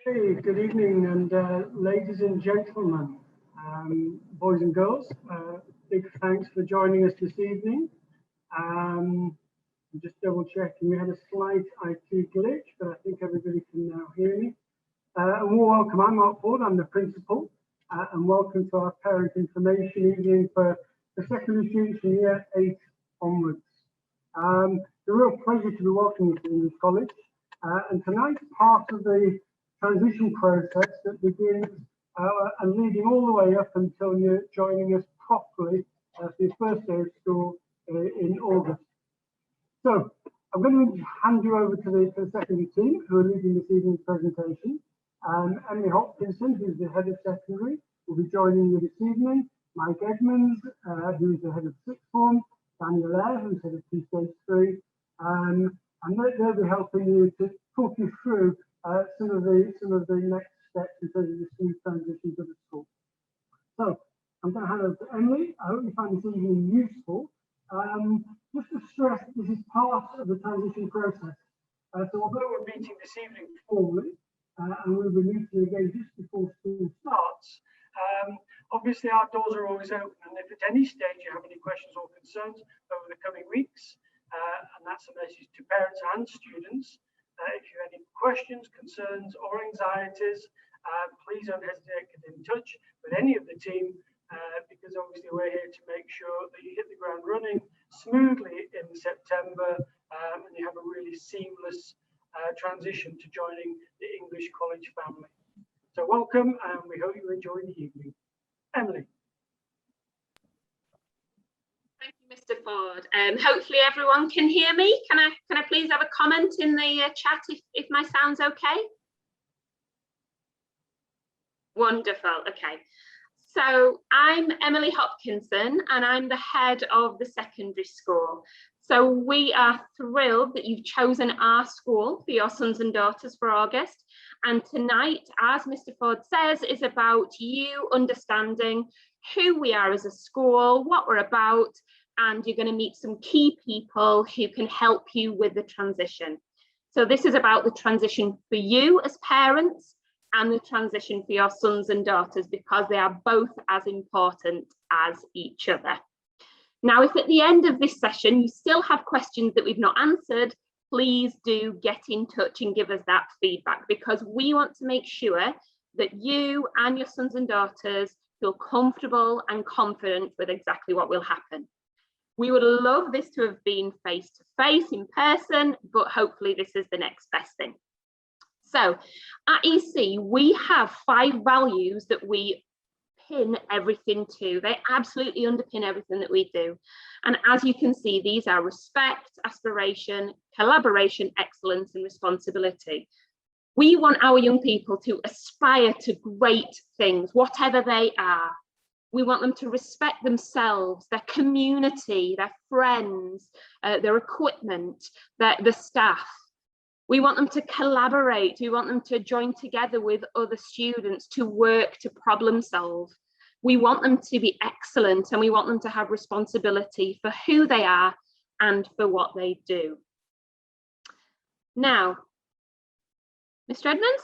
Hey, good evening, and ladies and gentlemen, boys and girls, big thanks for joining us this evening. I'm just double checking, we had a slight IT glitch, but I think everybody can now hear me. And welcome, I'm Mark Ford, I'm the principal, and welcome to our parent information evening for the secondary students from year 8 onwards. It's a real pleasure to be welcoming you to English College, and tonight's part of the transition process that begins and leading all the way up until you're joining us properly for your first day of school in August. So I'm going to hand you over to the secondary team who are leading this evening's presentation. Emily Hopkinson, who's the head of secondary, will be joining you this evening. Mike Edmonds, who's the head of sixth form. Daniel Eyre, who's head of Key Stage 3. And they'll be helping you to talk you through some of the next steps in terms of the smooth transition to the school. So I'm going to hand over to Emily. I hope you find this evening useful. Just to stress, this is part of the transition process. So although we're meeting this evening formally, and we'll be meeting again just before school starts, obviously our doors are always open, and if at any stage you have any questions or concerns over the coming weeks, and that's a message to parents and students, if you have any questions, concerns or anxieties, please don't hesitate to get in touch with any of the team, because obviously we're here to make sure that you hit the ground running smoothly in September, and you have a really seamless transition to joining the English College family. So welcome, and we hope you enjoy the evening. Emily. Thank you, Mr. Ford. Hopefully everyone can hear me. Can I please have a comment in the chat if my sound's okay? Wonderful. Okay. So I'm Emily Hopkinson, and I'm the head of the secondary school. So we are thrilled that you've chosen our school for your sons and daughters for August. And tonight, as Mr. Ford says, is about you understanding who we are as a school, what we're about, and you're going to meet some key people who can help you with the transition. So this is about the transition for you as parents and the transition for your sons and daughters, because they are both as important as each other. Now, if at the end of this session you still have questions that we've not answered, please do get in touch and give us that feedback, because we want to make sure that you and your sons and daughters feel comfortable and confident with exactly what will happen. We would love this to have been face-to-face in person, but hopefully this is the next best thing. So at EC, we have 5 values that we pin everything to. They absolutely underpin everything that we do. And as you can see, these are respect, aspiration, collaboration, excellence, and responsibility. We want our young people to aspire to great things, whatever they are. We want them to respect themselves, their community, their friends, their equipment, the staff. We want them to collaborate. We want them to join together with other students to work to problem solve. We want them to be excellent, and we want them to have responsibility for who they are and for what they do. Now, Mr. Edmonds?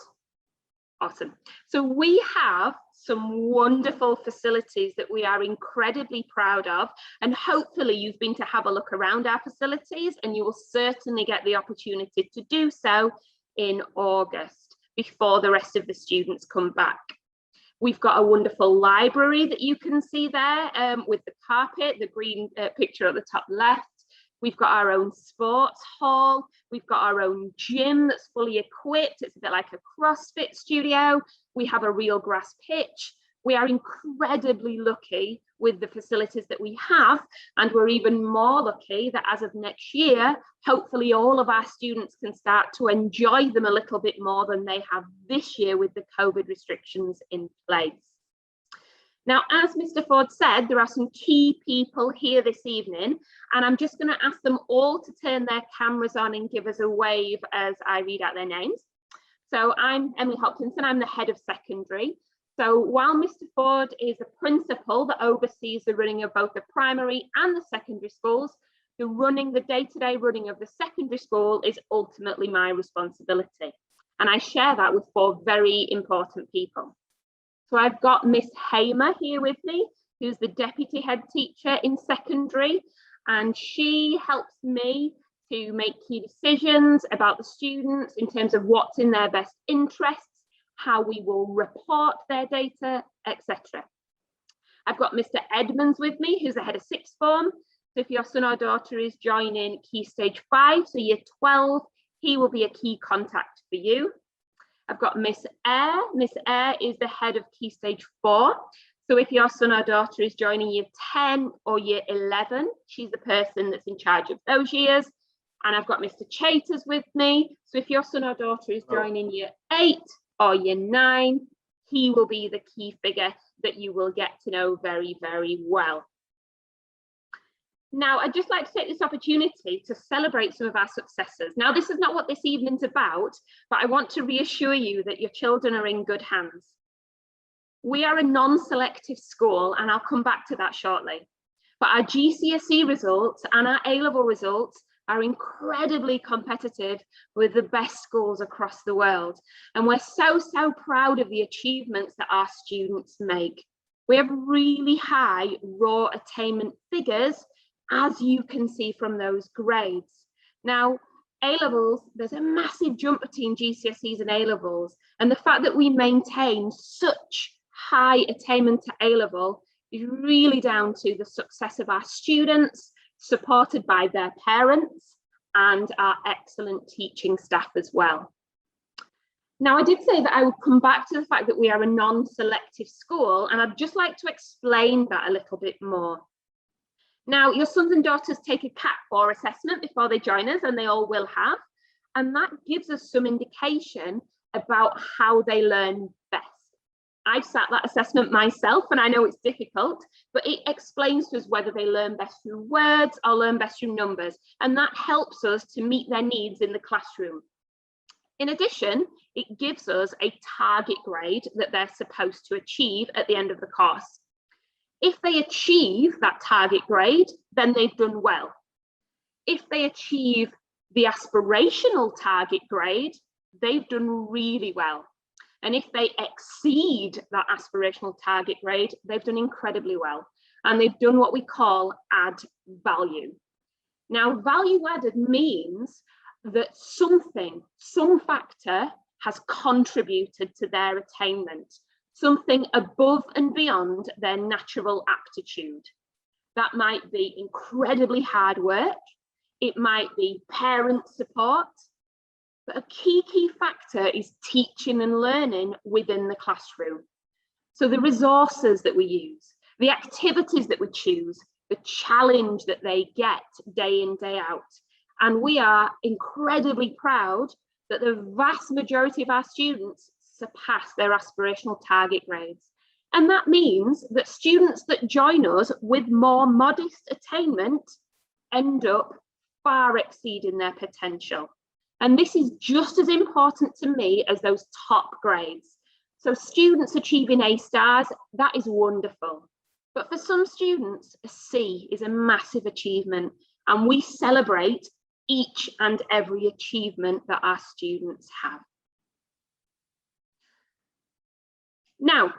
Awesome. So we have some wonderful facilities that we are incredibly proud of, and hopefully you've been to have a look around our facilities, and you will certainly get the opportunity to do so in August before the rest of the students come back. We've got a wonderful library that you can see there with the carpet, the green picture at the top left. We've got our own sports hall. We've got our own gym that's fully equipped. It's a bit like a CrossFit studio. We have a real grass pitch. We are incredibly lucky with the facilities that we have, and we're even more lucky that as of next year, hopefully all of our students can start to enjoy them a little bit more than they have this year with the COVID restrictions in place. Now, as Mr. Ford said, there are some key people here this evening, and I'm just going to ask them all to turn their cameras on and give us a wave as I read out their names. So I'm Emily Hopkinson, I'm the head of secondary. So while Mr. Ford is a principal that oversees the running of both the primary and the secondary schools, the day-to-day running of the secondary school is ultimately my responsibility. And I share that with 4 very important people. So I've got Miss Hamer here with me, who's the deputy head teacher in secondary, and she helps me to make key decisions about the students in terms of what's in their best interests, how we will report their data, etc. I've got Mr. Edmonds with me, who's the head of sixth form. So if your son or daughter is joining Key Stage 5, so year 12, he will be a key contact for you. I've got Miss Eyre. Miss Eyre is the head of Key Stage 4. So if your son or daughter is joining year 10 or year 11, she's the person that's in charge of those years. And I've got Mr. Chaters with me. So if your son or daughter is joining year 8 or year 9, he will be the key figure that you will get to know very, very well. Now, I'd just like to take this opportunity to celebrate some of our successes. Now, this is not what this evening's about, but I want to reassure you that your children are in good hands. We are a non-selective school, and I'll come back to that shortly. But our GCSE results and our A-level results are incredibly competitive with the best schools across the world. And we're so proud of the achievements that our students make. We have really high raw attainment figures, as you can see from those grades. Now, A-levels, there's a massive jump between GCSEs and A-levels, and the fact that we maintain such high attainment to A-level is really down to the success of our students, supported by their parents and our excellent teaching staff as well. Now, I did say that I would come back to the fact that we are a non-selective school, and I'd just like to explain that a little bit more. Now, your sons and daughters take a CAT 4 assessment before they join us, and they all will have, and that gives us some indication about how they learn best. I've sat that assessment myself, and I know it's difficult, but it explains to us whether they learn best through words or learn best through numbers, and that helps us to meet their needs in the classroom. In addition, it gives us a target grade that they're supposed to achieve at the end of the course. If they achieve that target grade, then they've done well. If they achieve the aspirational target grade, they've done really well. And if they exceed that aspirational target grade, they've done incredibly well. And they've done what we call add value. Now, value added means that some factor has contributed to their attainment, something above and beyond their natural aptitude. That might be incredibly hard work. It might be parent support. But a key factor is teaching and learning within the classroom. So the resources that we use, the activities that we choose, the challenge that they get day in, day out. And we are incredibly proud that the vast majority of our students surpass their aspirational target grades. And that means that students that join us with more modest attainment end up far exceeding their potential. And this is just as important to me as those top grades. So students achieving A stars, that is wonderful. But for some students, a C is a massive achievement, and we celebrate each and every achievement that our students have. Now,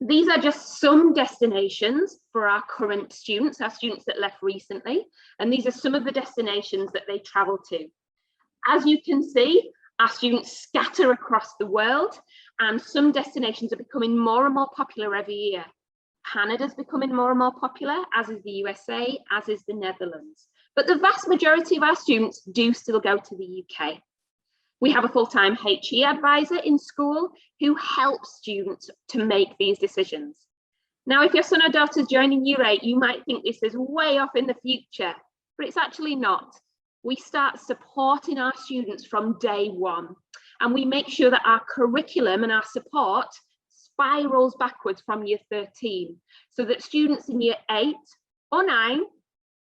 these are just some destinations for our current students, our students that left recently, and these are some of the destinations that they travel to. As you can see, our students scatter across the world, and some destinations are becoming more and more popular every year. Canada's becoming more and more popular, as is the USA, as is the Netherlands. But the vast majority of our students do still go to the UK. We have a full-time HE advisor in school who helps students to make these decisions. Now, if your son or daughter is joining year 8, you might think this is way off in the future, but it's actually not. We start supporting our students from day one, and we make sure that our curriculum and our support spirals backwards from year 13, so that students in year 8 or 9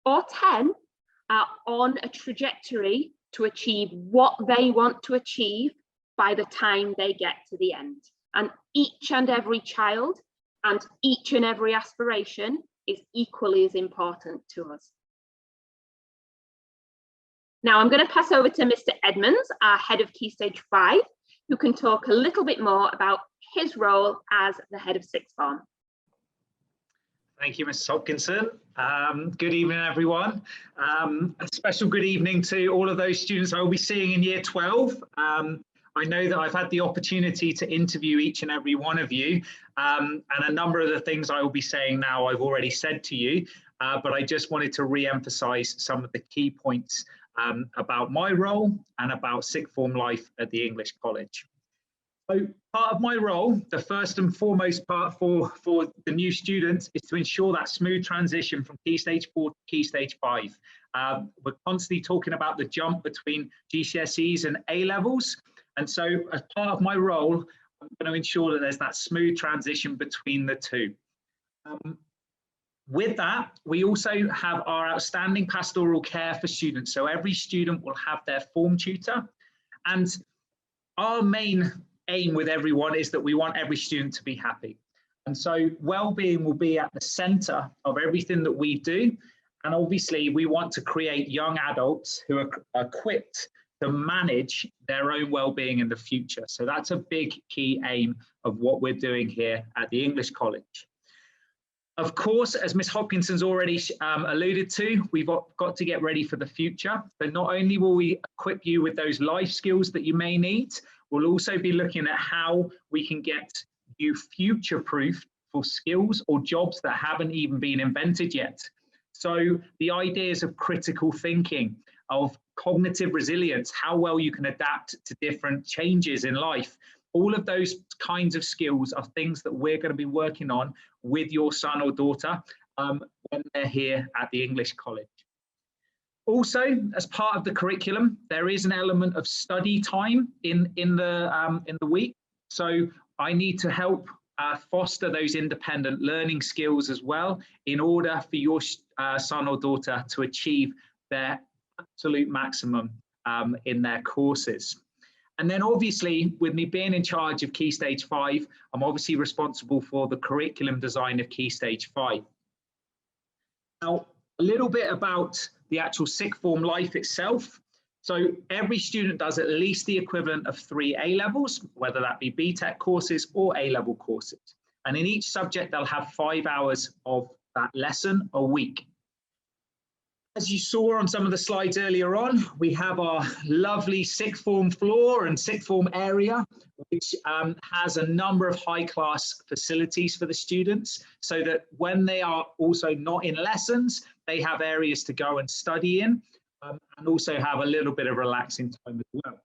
or 10 are on a trajectory to achieve what they want to achieve by the time they get to the end. And each and every child and each and every aspiration is equally as important to us. Now I'm going to pass over to Mr. Edmonds, our head of Key Stage 5, who can talk a little bit more about his role as the head of sixth form. Thank you, Mrs. Hopkinson. Good evening, everyone. A special good evening to all of those students I will be seeing in year 12. I know that I've had the opportunity to interview each and every one of you, and a number of the things I will be saying now I've already said to you, but I just wanted to re-emphasize some of the key points about my role and about sixth form life at the English College. So part of my role, the first and foremost part for the new students, is to ensure that smooth transition from Key Stage 4 to Key Stage 5. We're constantly talking about the jump between GCSEs and A-levels. And so as part of my role, I'm going to ensure that there's that smooth transition between the two. With that, we also have our outstanding pastoral care for students. So every student will have their form tutor. And our main aim with everyone is that we want every student to be happy. And so well-being will be at the center of everything that we do. And obviously we want to create young adults who are equipped to manage their own well-being in the future. So that's a big key aim of what we're doing here at the English College. Of course, as Ms. Hopkinson's already alluded to, we've got to get ready for the future. So not only will we equip you with those life skills that you may need, we'll also be looking at how we can get you future-proof for skills or jobs that haven't even been invented yet. So the ideas of critical thinking, of cognitive resilience, how well you can adapt to different changes in life, all of those kinds of skills are things that we're going to be working on with your son or daughter when they're here at the English College. Also, as part of the curriculum, there is an element of study time in the week. So I need to help foster those independent learning skills as well in order for your son or daughter to achieve their absolute maximum in their courses. And then obviously, with me being in charge of Key Stage 5, I'm obviously responsible for the curriculum design of Key Stage 5. Now, a little bit about the actual sixth form life itself. So every student does at least the equivalent of 3 A-levels, whether that be BTEC courses or A-level courses. And in each subject, they'll have 5 hours of that lesson a week. As you saw on some of the slides earlier on, we have our lovely sixth form floor and sixth form area, which has a number of high-class facilities for the students, so that when they are also not in lessons, they have areas to go and study in, and also have a little bit of relaxing time as well.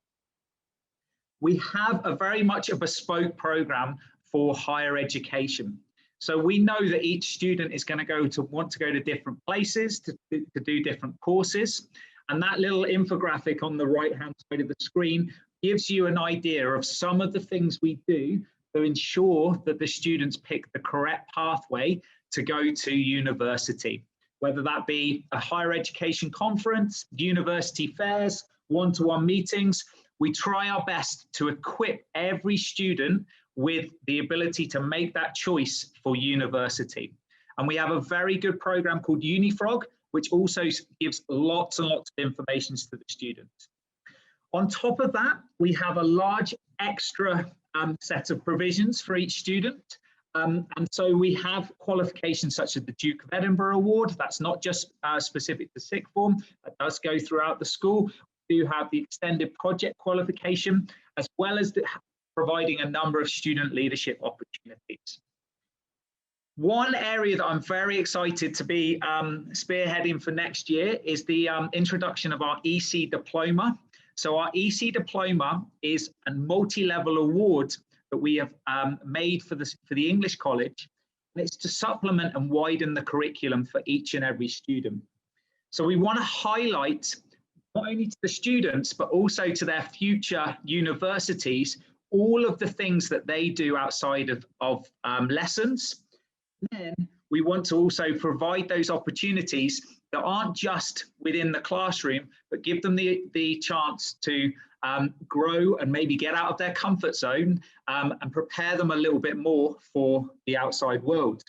We have a very much a bespoke program for higher education. So we know that each student is going to want to go to different places to do different courses. And that little infographic on the right-hand side of the screen gives you an idea of some of the things we do to ensure that the students pick the correct pathway to go to university, whether that be a higher education conference, university fairs, one-to-one meetings. We try our best to equip every student with the ability to make that choice for university. And we have a very good program called UniFrog, which also gives lots and lots of information to the students. On top of that, we have a large extra set of provisions for each student. And so we have qualifications such as the Duke of Edinburgh Award. That's not just specific to sixth form, that does go throughout the school. We do have the extended project qualification, as well as providing a number of student leadership opportunities. One area that I'm very excited to be spearheading for next year is the introduction of our EC Diploma. So our EC Diploma is a multi-level award that we have made for the English College. And it's to supplement and widen the curriculum for each and every student. So we want to highlight not only to the students, but also to their future universities, all of the things that they do outside of lessons. And then we want to also provide those opportunities that aren't just within the classroom, but give them the chance to grow and maybe get out of their comfort zone and prepare them a little bit more for the outside world.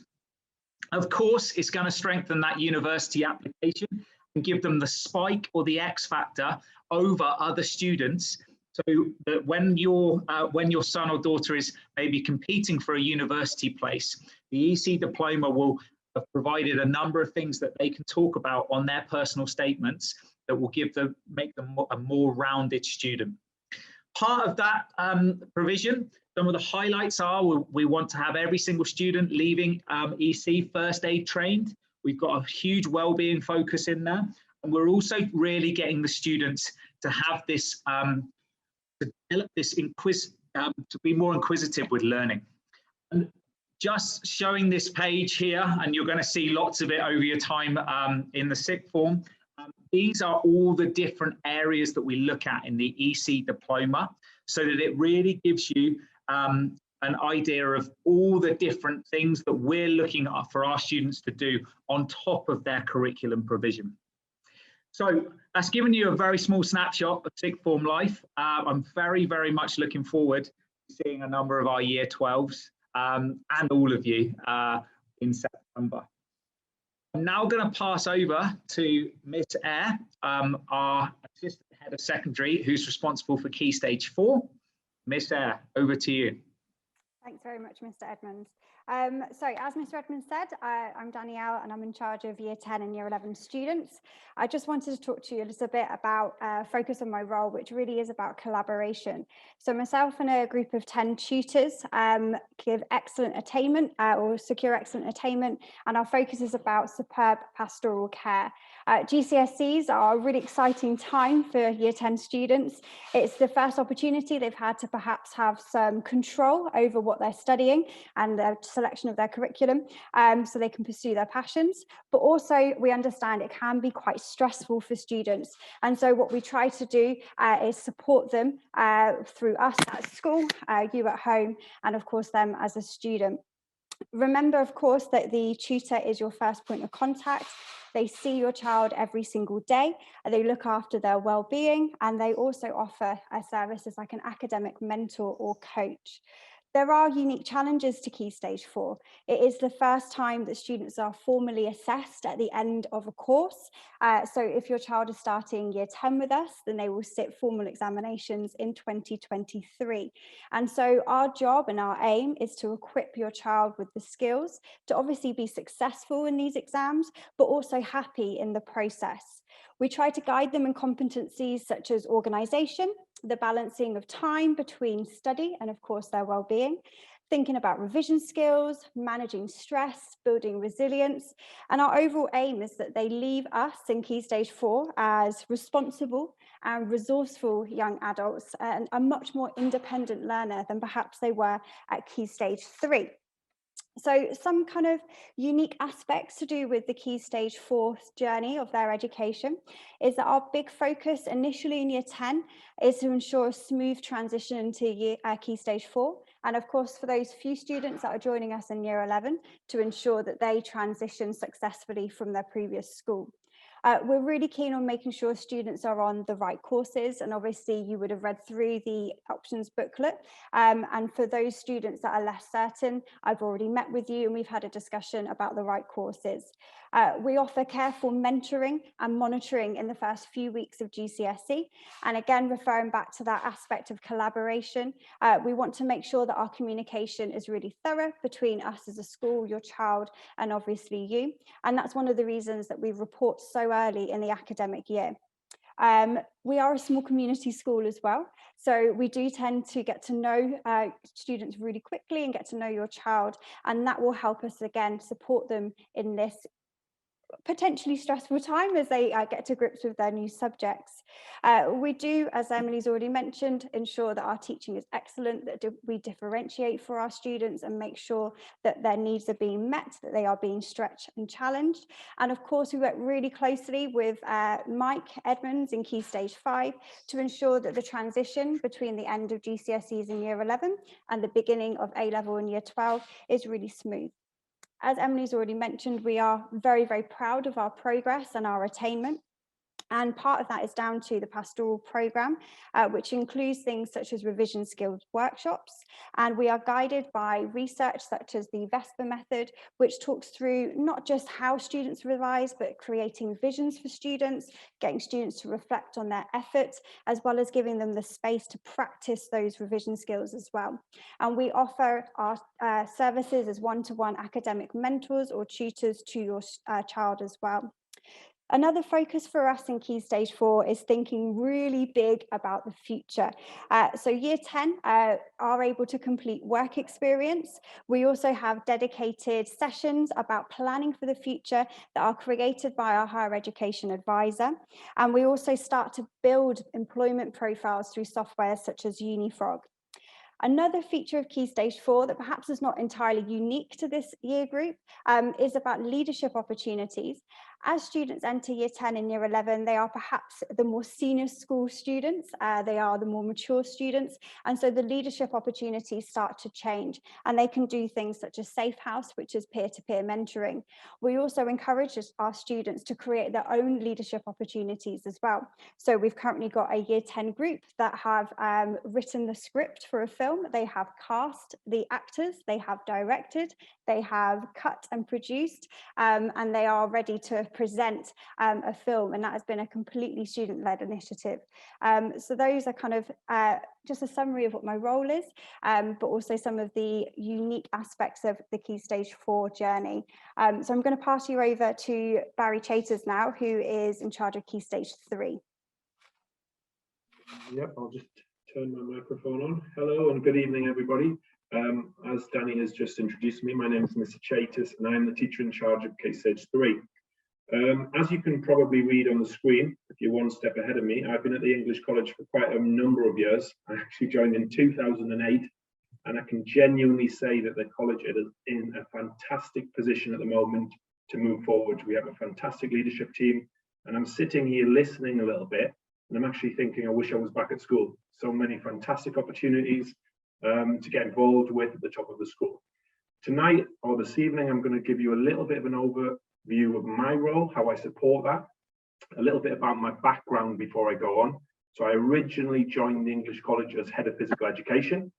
Of course, it's going to strengthen that university application and give them the spike or the X factor over other students so that when your son or daughter is maybe competing for a university place, the EC Diploma will have provided a number of things that they can talk about on their personal statements that will make them a more rounded student. Part of that provision, some of the highlights are we want to have every single student leaving EC first aid trained. We've got a huge wellbeing focus in there, and we're also really getting the students to have this to develop this to be more inquisitive with learning. And just showing this page here, and you're going to see lots of it over your time in the sixth form. These are all the different areas that we look at in the EC Diploma, so that it really gives you an idea of all the different things that we're looking at for our students to do on top of their curriculum provision. So that's given you a very small snapshot of sixth form life. I'm very, very much looking forward to seeing a number of our year 12s and all of you in September. I'm now going to pass over to Miss Eyre, our Assistant Head of Secondary, who's responsible for Key Stage 4. Miss Eyre, over to you. Thanks very much, Mr. Edmonds. So as Mr. Edmonds said, I'm Danielle and I'm in charge of Year 10 and Year 11 students. I just wanted to talk to you a little bit about focus on my role, which really is about collaboration. So myself and a group of 10 tutors give excellent attainment or secure excellent attainment, and our focus is about superb pastoral care. GCSEs are a really exciting time for Year 10 students. It's the first opportunity they've had to perhaps have some control over what they're studying and the selection of their curriculum, so they can pursue their passions. But also we understand it can be quite stressful for students, and so what we try to do is support them through us at school, you at home, and of course them as a student. Remember, of course, that the tutor is your first point of contact. They see your child every single day, and they look after their well-being, and they also offer a service as like an academic mentor or coach. There are unique challenges to Key Stage 4. It is the first time that students are formally assessed at the end of a course. So if your child is starting Year 10 with us, then they will sit formal examinations in 2023. And so our job and our aim is to equip your child with the skills to obviously be successful in these exams, but also happy in the process. We try to guide them in competencies such as organisation, the balancing of time between study and of course their well-being, thinking about revision skills, managing stress, building resilience. And our overall aim is that they leave us in Key Stage 4 as responsible and resourceful young adults and a much more independent learner than perhaps they were at Key Stage 3. So some kind of unique aspects to do with the Key Stage 4 journey of their education is that our big focus initially in Year 10 is to ensure a smooth transition into Key Stage 4. And of course, for those few students that are joining us in Year 11, to ensure that they transition successfully from their previous school. We're really keen on making sure students are on the right courses, and obviously you would have read through the options booklet, and for those students that are less certain, I've already met with you and we've had a discussion about the right courses. We offer careful mentoring and monitoring in the first few weeks of GCSE, and again referring back to that aspect of collaboration, we want to make sure that our communication is really thorough between us as a school, your child, and obviously you, and that's one of the reasons that we report so early in the academic year. We are a small community school as well, so we do tend to get to know students really quickly and get to know your child, and that will help us again support them in this potentially stressful time as they get to grips with their new subjects. We do, as Emily's already mentioned, ensure that our teaching is excellent, that we differentiate for our students and make sure that their needs are being met, that they are being stretched and challenged. And of course, we work really closely with Mike Edmonds in Key Stage 5 to ensure that the transition between the end of GCSEs in Year 11 and the beginning of A-level in Year 12 is really smooth. As Emily's already mentioned, we are very, very proud of our progress and our attainment. And part of that is down to the pastoral programme, which includes things such as revision skills workshops. And we are guided by research such as the VESPA method, which talks through not just how students revise, but creating visions for students, getting students to reflect on their efforts, as well as giving them the space to practice those revision skills as well. And we offer our services as one-to-one academic mentors or tutors to your child as well. Another focus for us in Key Stage 4 is thinking really big about the future. So Year 10 are able to complete work experience. We also have dedicated sessions about planning for the future that are created by our higher education advisor. And we also start to build employment profiles through software such as UniFrog. Another feature of Key Stage 4 that perhaps is not entirely unique to this year group is about leadership opportunities. As students enter Year 10 and Year 11, they are perhaps the more senior school students, they are the more mature students, and so the leadership opportunities start to change, and they can do things such as Safe House, which is peer-to-peer mentoring. We also encourage our students to create their own leadership opportunities as well. So we've currently got a Year 10 group that have written the script for a film, they have cast the actors, they have directed, they have cut and produced, and they are ready to present a film, and that has been a completely student-led initiative. So those are kind of just a summary of what my role is, but also some of the unique aspects of the Key Stage 4 journey. So I'm going to pass you over to Barry Chaters now, who is in charge of Key Stage 3. Yep, I'll just turn my microphone on. Hello and good evening, everybody. As Danny has just introduced me, my name is Mr. Chaters, and I am the teacher in charge of Key Stage 3. As you can probably read on the screen, if you're one step ahead of me, I've been at the English College for quite a number of years. I actually joined in 2008, and I can genuinely say that the college is in a fantastic position at the moment to move forward. We have a fantastic leadership team, and I'm sitting here listening a little bit, and I'm actually thinking I wish I was back at school. So many fantastic opportunities to get involved with at the top of the school. Tonight or this evening, I'm going to give you a little bit of an overview of my role, how I support that, a little bit about my background before I go on. So I originally joined the English College as head of physical education.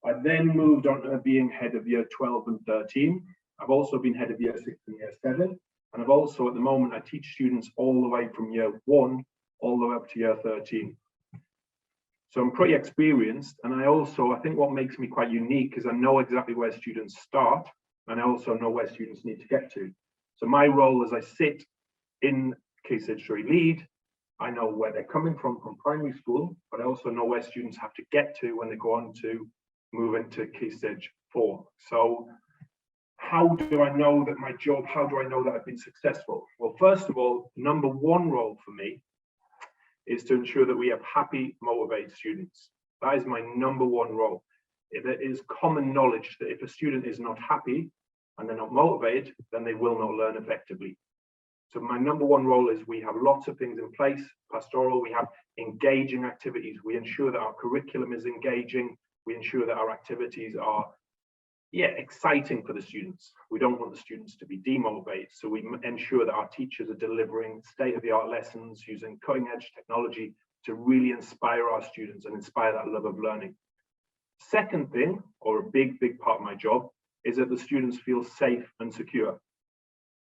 I then moved on to being head of year 12 and 13. I've also been head of year 6 and year 7. And I've also, at the moment, I teach students all the way from year 1 all the way up to year 13. So I'm pretty experienced, and I think what makes me quite unique is I know exactly where students start, and I also know where students need to get to. So my role as I sit in Key Stage 3 lead, I know where they're coming from primary school, but I also know where students have to get to when they go on to move into Key Stage 4. So how do I know that my job, how do I know that I've been successful? Well, first of all, number one role for me is to ensure that we have happy, motivated students. That is my number one role. It is common knowledge that if a student is not happy and they're not motivated, then they will not learn effectively. So my number one role is we have lots of things in place. Pastoral, we have engaging activities. We ensure that our curriculum is engaging. We ensure that our activities are exciting for the students. We don't want the students to be demotivated. So we ensure that our teachers are delivering state-of-the-art lessons using cutting-edge technology to really inspire our students and inspire that love of learning. Second thing, or a big part of my job, is that the students feel safe and secure.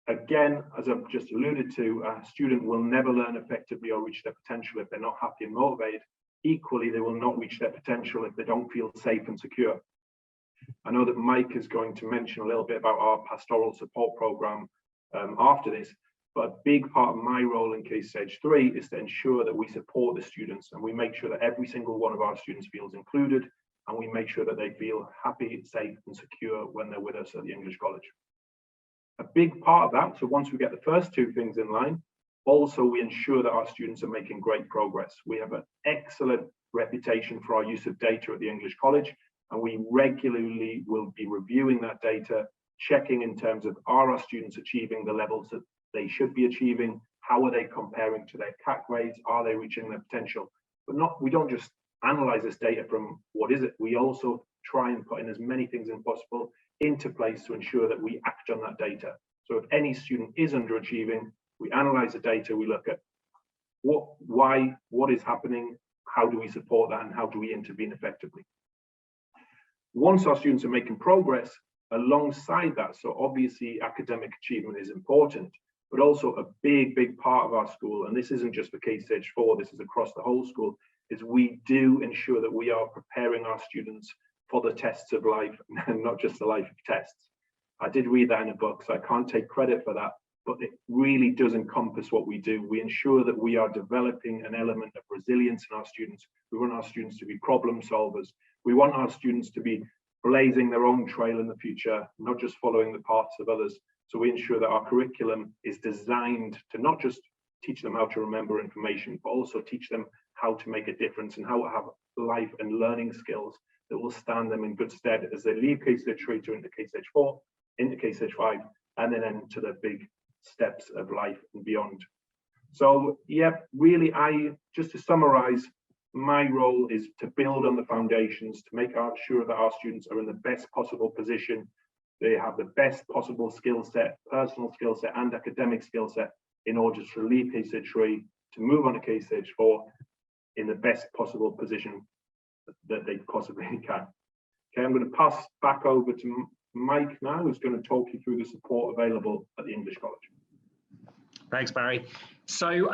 Again, as I've just alluded to, a student will never learn effectively or reach their potential if they're not happy and motivated. Equally, they will not reach their potential if they don't feel safe and secure. I know that Mike is going to mention a little bit about our pastoral support program after this, but a big part of my role in Key Stage 3 is to ensure that we support the students and we make sure that every single one of our students feels included, and we make sure that they feel happy, safe and secure when they're with us at the English College. A big part of that, so once we get the first two things in line, also we ensure that our students are making great progress. We have an excellent reputation for our use of data at the English College, and we regularly will be reviewing that data, checking in terms of are our students achieving the levels that they should be achieving, how are they comparing to their CAT grades, are they reaching their potential? But we don't just analyze this data from what is it, we also try and put in as many things as possible into place to ensure that we act on that data. So if any student is underachieving, we analyze the data, we look at why, what is happening, how do we support that, and how do we intervene effectively. Once our students are making progress, alongside that, so obviously academic achievement is important, but also a big part of our school, and this isn't just for Key Stage 4, this is across the whole school, is we do ensure that we are preparing our students for the tests of life, and not just the life of tests. I did read that in a book, so I can't take credit for that, but it really does encompass what we do. We ensure that we are developing an element of resilience in our students. We want our students to be problem solvers. We want our students to be blazing their own trail in the future, not just following the paths of others. So we ensure that our curriculum is designed to not just teach them how to remember information, but also teach them how to make a difference and how to have life and learning skills that will stand them in good stead as they leave Key Stage 3 to into Key Stage 4, into Key Stage 5, and then into the big steps of life and beyond. So yeah, really, just to summarize, my role is to build on the foundations, to make sure that our students are in the best possible position. They have the best possible skill set, personal skill set and academic skill set, in order to leave Key Stage 3, to move on to Key Stage 4 in the best possible position that they possibly can. Okay, I'm going to pass back over to Mike now, who's going to talk you through the support available at the English College. Thanks, Barry. So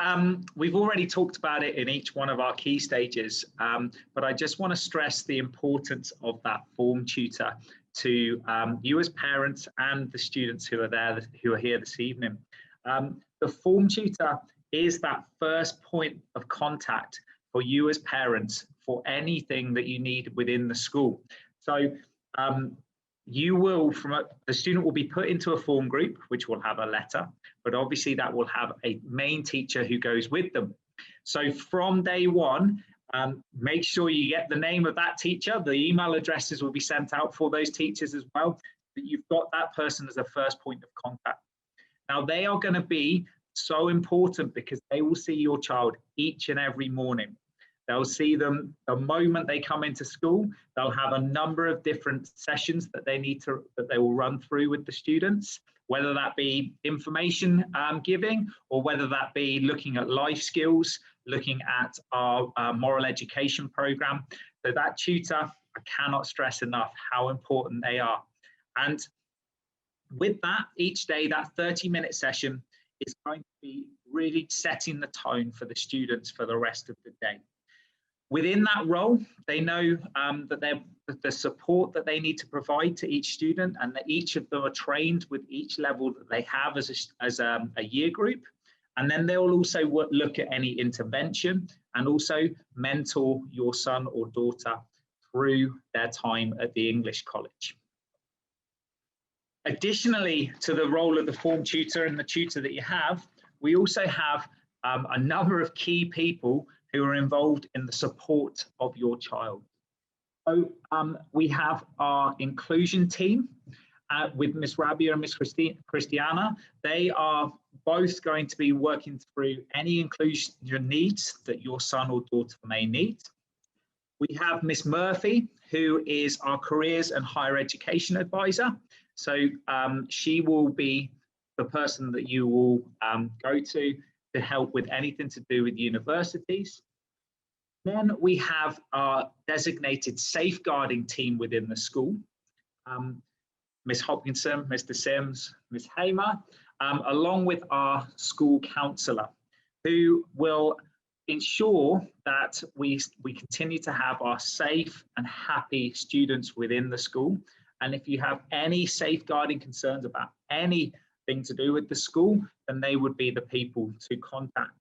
we've already talked about it in each one of our key stages, but I just want to stress the importance of that form tutor to you as parents and the students who are there, who are here this evening. The form tutor is that first point of contact for you as parents for anything that you need within the school. So you will, the student will be put into a form group, which will have a letter, but obviously that will have a main teacher who goes with them. So from day one, make sure you get the name of that teacher. The email addresses will be sent out for those teachers as well, that you've got that person as a first point of contact. Now, they are going to be so important because they will see your child each and every morning. They'll see them the moment they come into school. They'll have a number of different sessions that they will run through with the students, whether that be information giving, or whether that be looking at life skills, looking at our moral education program. So that tutor, I cannot stress enough how important they are. And with that, each day, that 30-minute session is going to be really setting the tone for the students for the rest of the day. Within that role, they know that the support that they need to provide to each student, and that each of them are trained with each level that they have as a year group. And then they'll also look at any intervention and also mentor your son or daughter through their time at the English College. Additionally to the role of the form tutor and the tutor that you have, we also have a number of key people who are involved in the support of your child. So we have our inclusion team with Miss Rabia and Miss Christiana. They are both going to be working through any inclusion needs that your son or daughter may need. We have Miss Murphy, who is our careers and higher education advisor. So she will be the person that you will go to help with anything to do with universities. Then we have our designated safeguarding team within the school. Miss Hopkinson, Mr. Sims, Miss Hamer, along with our school counsellor, who will ensure that we continue to have our safe and happy students within the school. And if you have any safeguarding concerns about anything to do with the school, then they would be the people to contact.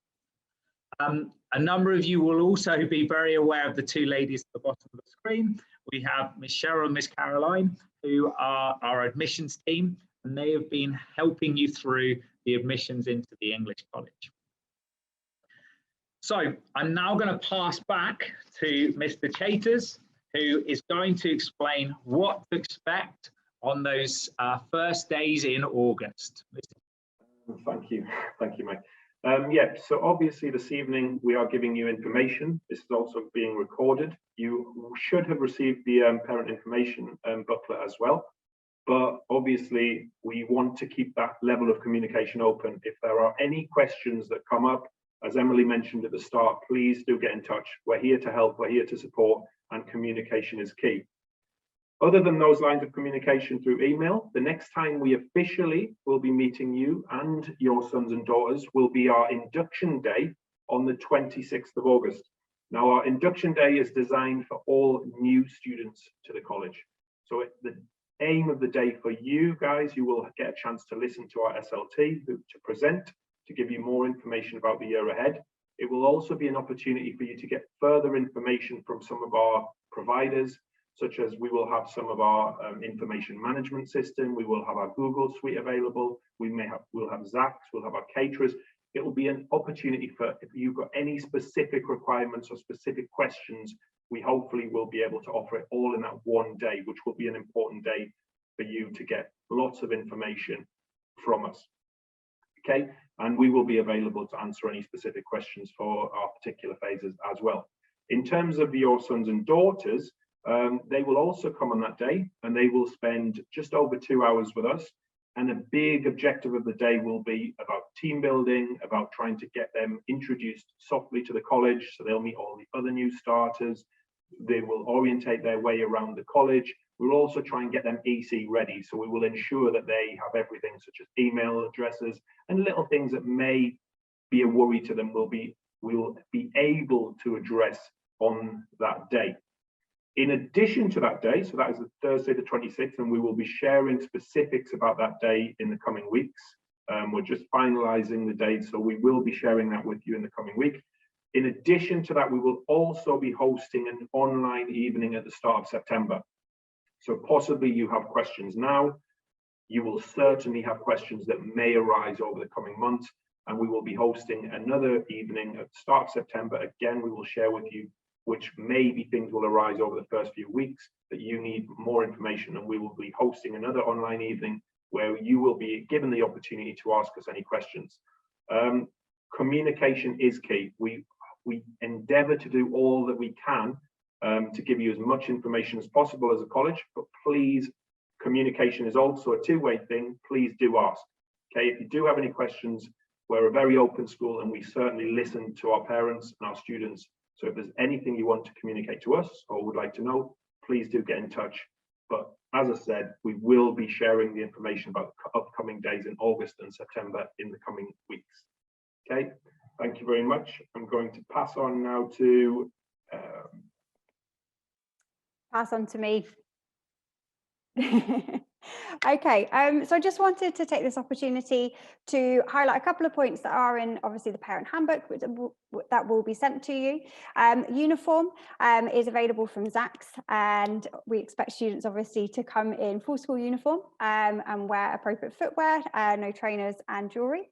A number of you will also be very aware of the two ladies at the bottom of the screen. We have Miss Cheryl and Miss Caroline, who are our admissions team, and they have been helping you through the admissions into the English College. So I'm now going to pass back to Mr. Chaters, who is going to explain what to expect on those first days in August. Thank you, Mike. Yeah, so obviously this evening we are giving you information. This is also being recorded. You should have received the parent information booklet as well, but obviously we want to keep that level of communication open. If there are any questions that come up, As Emily mentioned at the start, please do get in touch. We're here to help, we're here to support, and communication is key. Other than those lines of communication through email, the next time we officially will be meeting you and your sons and daughters will be our induction day on the 26th of August. Now, our induction day is designed for all new students to the college. So the aim of the day for you guys, you will get a chance to listen to our SLT, to present, to give you more information about the year ahead. It will also be an opportunity for you to get further information from some of our providers, such as we will have some of our information management system, we will have our Google suite available, we'll have Zax, we'll have our caterers. It will be an opportunity for, if you've got any specific requirements or specific questions, we hopefully will be able to offer it all in that one day, which will be an important day for you to get lots of information from us. Okay, and we will be available to answer any specific questions for our particular phases as well. In terms of your sons and daughters, they will also come on that day and they will spend just over 2 hours with us. And a big objective of the day will be about team building, about trying to get them introduced softly to the college. So they'll meet all the other new starters. They will orientate their way around the college. We'll also try and get them EC ready. So we will ensure that they have everything such as email addresses and little things that may be a worry to them we'll be able to address on that day. In addition to that day, so that is the Thursday the 26th, and we will be sharing specifics about that day in the coming weeks. We're just finalizing the date, so we will be sharing that with you in the coming week. In addition to that, we will also be hosting an online evening at the start of September. So possibly you have questions now, you will certainly have questions that may arise over the coming months, and we will be hosting another evening at the start of September. Again, we will share with you which maybe things will arise over the first few weeks that you need more information, and we will be hosting another online evening where you will be given the opportunity to ask us any questions. Communication is key. We endeavour to do all that we can to give you as much information as possible as a college, but please, communication is also a two-way thing. Please do ask. Okay, if you do have any questions, we're a very open school and we certainly listen to our parents and our students. So if there's anything you want to communicate to us or would like to know, please do get in touch. But as I said, we will be sharing the information about the upcoming days in August and September in the coming weeks. Okay, thank you very much. I'm going to pass on now to... Pass on to me. Okay, so I just wanted to take this opportunity to highlight a couple of points that are in obviously the parent handbook that will be sent to you. Uniform is available from Zax, and we expect students obviously to come in full school uniform and wear appropriate footwear, no trainers and jewellery.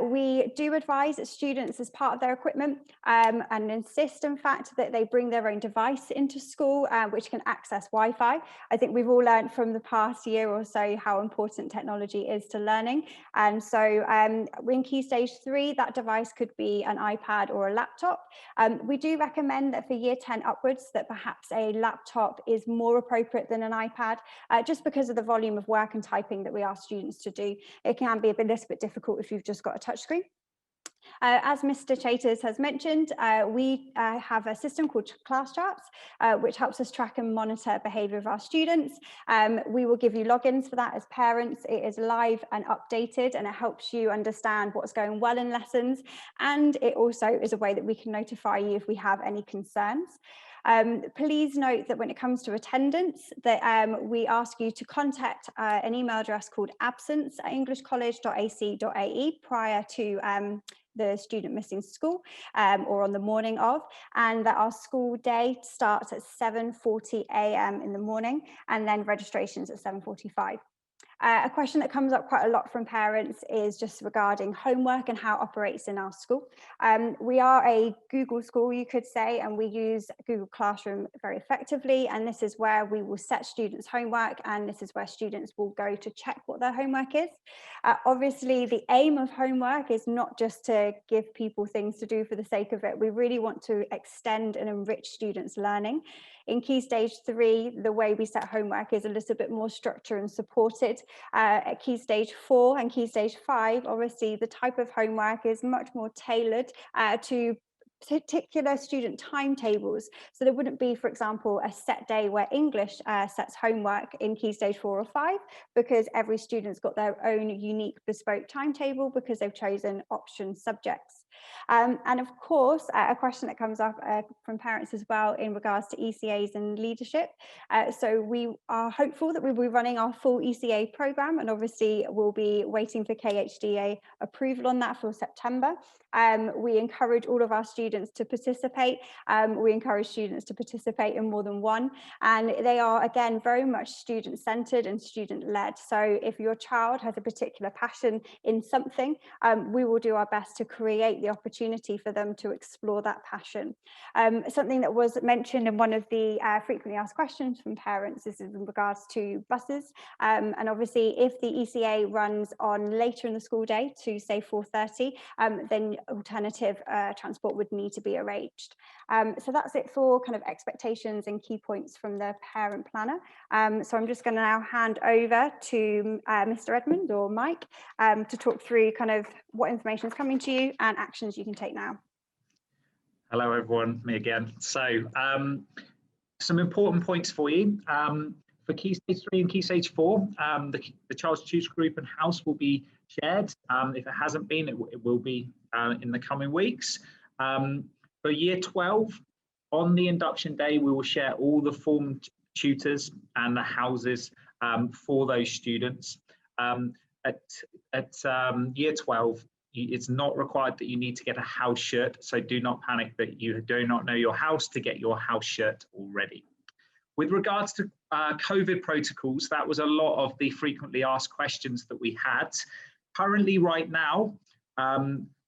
We do advise that students, as part of their equipment, and insist in fact that they bring their own device into school which can access Wi-Fi. I think we've all learned from the past year or so how important technology is to learning, and so in Key Stage 3 that device could be an iPad or a laptop. We do recommend that for year 10 upwards that perhaps a laptop is more appropriate than an iPad, just because of the volume of work and typing that we ask students to do. It can be a little bit difficult if you've just got a touchscreen. As Mr. Chaters has mentioned, we have a system called Class Charts, which helps us track and monitor behaviour of our students. We will give you logins for that as parents. It is live and updated, and it helps you understand what's going well in lessons. And it also is a way that we can notify you if we have any concerns. Please note that when it comes to attendance, that we ask you to contact an email address called absence@englishcollege.ac.ae prior to the student missing school or on the morning of, and that our school day starts at 7:40 a.m. in the morning, and then registrations at 7:45. A question that comes up quite a lot from parents is just regarding homework and how it operates in our school. We are a Google school, you could say, and we use Google Classroom very effectively. And this is where we will set students' homework, and this is where students will go to check what their homework is. Obviously, the aim of homework is not just to give people things to do for the sake of it. We really want to extend and enrich students' learning. In Key Stage 3, the way we set homework is a little bit more structured and supported. At Key Stage 4 and Key Stage 5, obviously the type of homework is much more tailored to particular student timetables. So there wouldn't be, for example, a set day where English sets homework in Key Stage 4 or 5, because every student's got their own unique bespoke timetable because they've chosen option subjects. And of course, a question that comes up from parents as well in regards to ECAs and leadership. So we are hopeful that we'll be running our full ECA programme, and obviously we'll be waiting for KHDA approval on that for September. We encourage all of our students to participate. We encourage students to participate in more than one, and they are, again, very much student-centred and student-led. So if your child has a particular passion in something, we will do our best to create the opportunity for them to explore that passion. Something that was mentioned in one of the frequently asked questions from parents is in regards to buses. And obviously, if the ECA runs on later in the school day to say 4:30, then alternative transport would need to be arranged. So that's it for kind of expectations and key points from the parent planner. So I'm just going to now hand over to Mr. Edmonds or Mike to talk through kind of what information is coming to you and actions you can take now. Hello everyone, me again. So some important points for you. For Key Stage 3 and Key Stage 4, the Child's Tutor Group and House will be shared. If it hasn't been, it will be in the coming weeks. For Year 12, on the induction day, we will share all the form tutors and the houses for those students. At Year 12, it's not required that you need to get a house shirt, so do not panic that you do not know your house to get your house shirt already. With regards to COVID protocols, that was a lot of the frequently asked questions that we had. Currently, right now,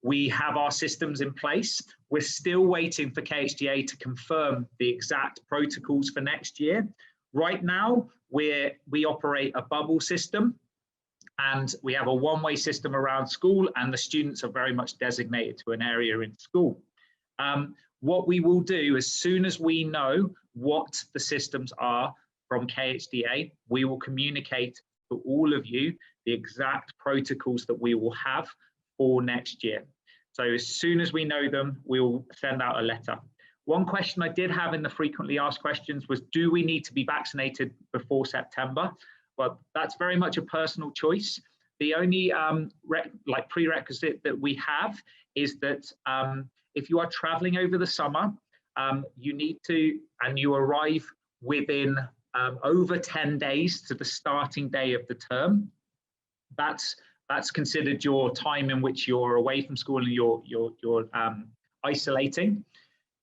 we have our systems in place. We're still waiting for KHDA to confirm the exact protocols for next year. Right now, we operate a bubble system, and we have a one-way system around school, and the students are very much designated to an area in school. What we will do, as soon as we know what the systems are from KHDA, we will communicate to all of you the exact protocols that we will have for next year. So as soon as we know them, we'll send out a letter. One question I did have in the frequently asked questions was, do we need to be vaccinated before September? Well, that's very much a personal choice. The only prerequisite that we have is that if you are traveling over the summer, you need to, and you arrive within over 10 days to the starting day of the term, that's considered your time in which you're away from school and you're isolating.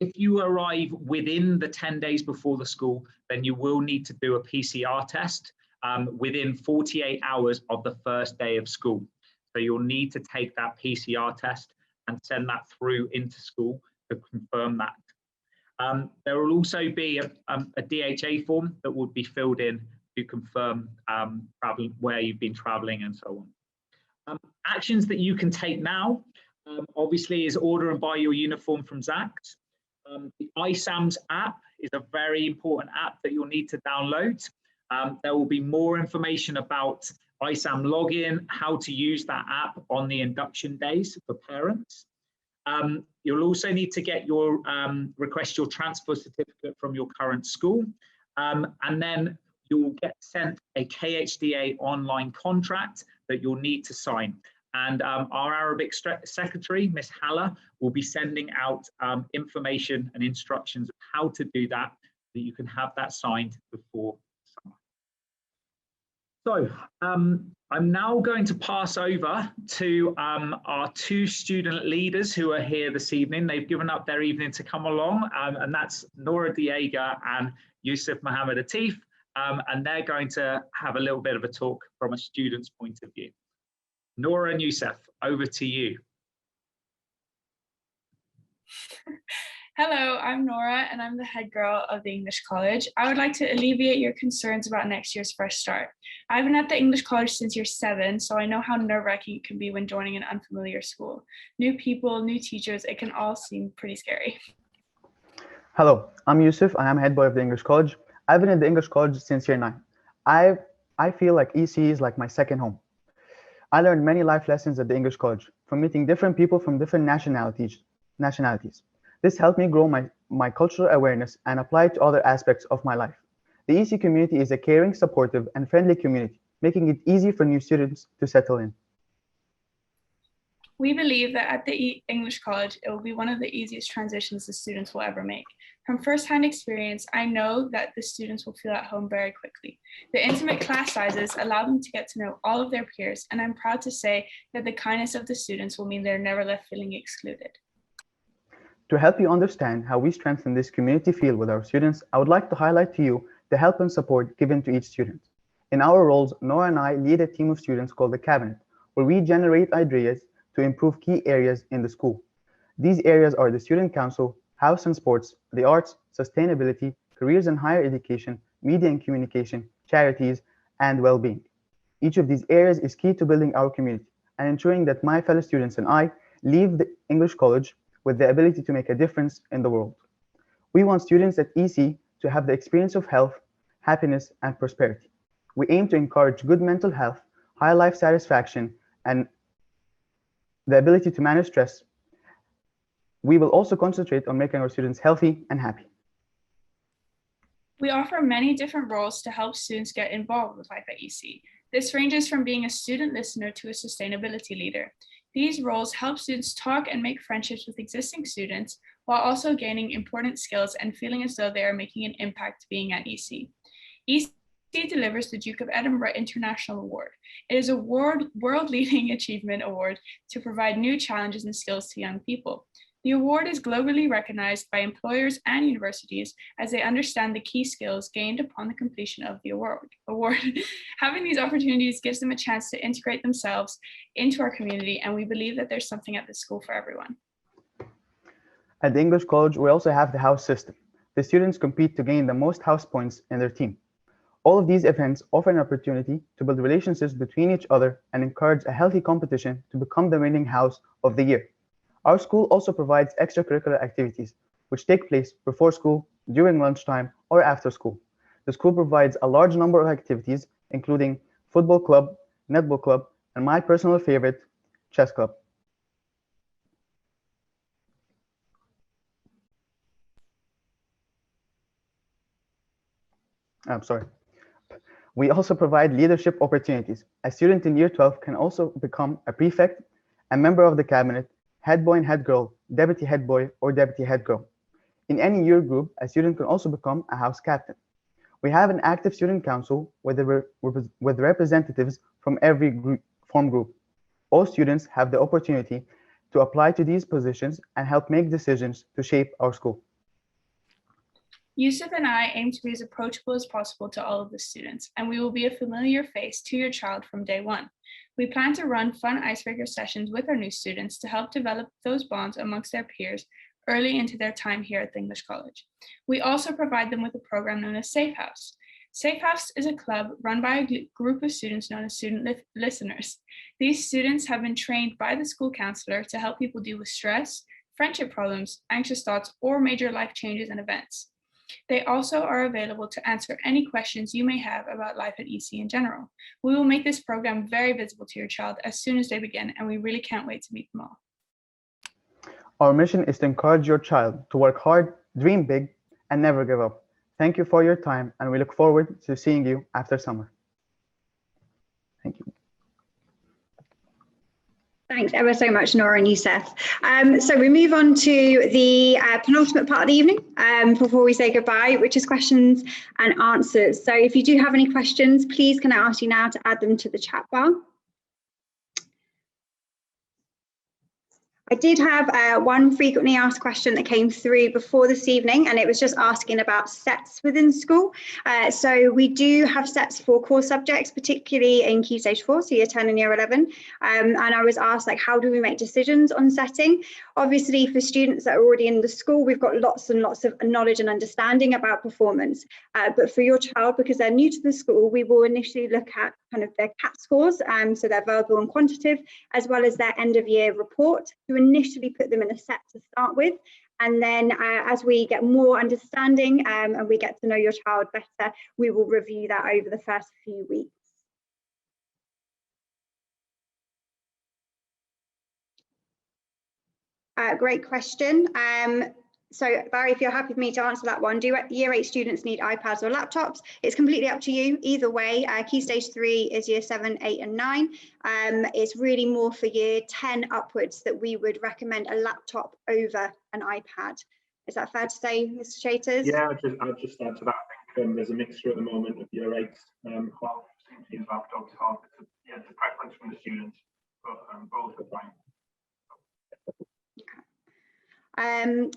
If you arrive within the 10 days before the school, then you will need to do a PCR test within 48 hours of the first day of school. So you'll need to take that PCR test and send that through into school to confirm that. There will also be a DHA form that would be filled in to confirm where you've been traveling and so on. Actions that you can take now, obviously, is order and buy your uniform from Zach's. The iSAMS app is a very important app that you'll need to download. There will be more information about iSAM login, how to use that app on the induction days for parents. You'll also need to get your request your transfer certificate from your current school, and then you'll get sent a KHDA online contract that you'll need to sign. And our Arabic secretary, Miss Halla, will be sending out information and instructions of how to do that, so that you can have that signed before summer. So I'm now going to pass over to our two student leaders who are here this evening. They've given up their evening to come along, and that's Nora Diega and Yusuf Mohammed Atif, and they're going to have a little bit of a talk from a student's point of view. Nora and Yusuf, over to you. Hello, I'm Nora and I'm the head girl of the English College. I would like to alleviate your concerns about next year's Fresh Start. I've been at the English College since year 7, so I know how nerve-wracking it can be when joining an unfamiliar school. New people, new teachers, it can all seem pretty scary. Hello, I'm Yusuf and I'm head boy of the English College. I've been at the English College since year 9. I feel like EC is like my second home. I learned many life lessons at the English College from meeting different people from different nationalities. This helped me grow my cultural awareness and apply it to other aspects of my life. The EC community is a caring, supportive, and friendly community, making it easy for new students to settle in. We believe that at the English College, it will be one of the easiest transitions the students will ever make. From firsthand experience, I know that the students will feel at home very quickly. The intimate class sizes allow them to get to know all of their peers, and I'm proud to say that the kindness of the students will mean they're never left feeling excluded. To help you understand how we strengthen this community feel with our students, I would like to highlight to you the help and support given to each student. In our roles, Noah and I lead a team of students called the Cabinet, where we generate ideas to improve key areas in the school. These areas are the Student Council, House and Sports, the Arts, Sustainability, Careers and Higher Education, Media and Communication, Charities, and Well-being. Each of these areas is key to building our community and ensuring that my fellow students and I leave the English College with the ability to make a difference in the world. We want students at EC to have the experience of health, happiness, and prosperity. We aim to encourage good mental health, high life satisfaction, and the ability to manage stress. We will also concentrate on making our students healthy and happy. We offer many different roles to help students get involved with life at EC. This ranges from being a student listener to a sustainability leader. These roles help students talk and make friendships with existing students while also gaining important skills and feeling as though they are making an impact being at EC. EC delivers the Duke of Edinburgh International Award. It is a world-leading achievement award to provide new challenges and skills to young people. The award is globally recognized by employers and universities as they understand the key skills gained upon the completion of the award. Having these opportunities gives them a chance to integrate themselves into our community, and we believe that there's something at this school for everyone. At the English College, we also have the house system. The students compete to gain the most house points in their team. All of these events offer an opportunity to build relationships between each other and encourage a healthy competition to become the winning house of the year. Our school also provides extracurricular activities, which take place before school, during lunchtime, or after school. The school provides a large number of activities, including football club, netball club, and my personal favorite, chess club. I'm sorry. We also provide leadership opportunities. A student in year 12 can also become a prefect, a member of the cabinet, head boy and head girl, deputy head boy, or deputy head girl. In any year group, a student can also become a house captain. We have an active student council with representatives from every form group. All students have the opportunity to apply to these positions and help make decisions to shape our school. Yusuf and I aim to be as approachable as possible to all of the students, and we will be a familiar face to your child from day one. We plan to run fun icebreaker sessions with our new students to help develop those bonds amongst their peers early into their time here at the English College. We also provide them with a program known as Safe House. Safe House is a club run by a group of students known as student listeners. These students have been trained by the school counselor to help people deal with stress, friendship problems, anxious thoughts, or major life changes and events. They also are available to answer any questions you may have about life at EC in general. We will make this program very visible to your child as soon as they begin, and we really can't wait to meet them all. Our mission is to encourage your child to work hard, dream big, and never give up. Thank you for your time, and we look forward to seeing you after summer. Thank you. Thanks ever so much, Nora and Yusuf. So we move on to the penultimate part of the evening before we say goodbye, which is questions and answers. So if you do have any questions, please can I ask you now to add them to the chat bar. I did have one frequently asked question that came through before this evening, and it was just asking about sets within school. So we do have sets for core subjects, particularly in Key Stage 4, so year 10 and year 11. And I was asked, like, how do we make decisions on setting? Obviously, for students that are already in the school, we've got lots and lots of knowledge and understanding about performance. But for your child, because they're new to the school, we will initially look at kind of their CAT scores, so their verbal and quantitative, as well as their end of year report, to initially put them in a set to start with. And then as we get more understanding and we get to know your child better, we will review that over the first few weeks. Great question. So Barry, if you're happy for me to answer that one, do Year 8 students need iPads or laptops? It's completely up to you. Either way, Key Stage 3 is Year 7, 8 and 9. It's really more for Year 10 upwards that we would recommend a laptop over an iPad. Is that fair to say, Mr. Chaters? Yeah, I'll just add to that. I think there's a mixture at the moment of Year 8s. Half seem to use laptops, half it's a preference from the students, but both are fine.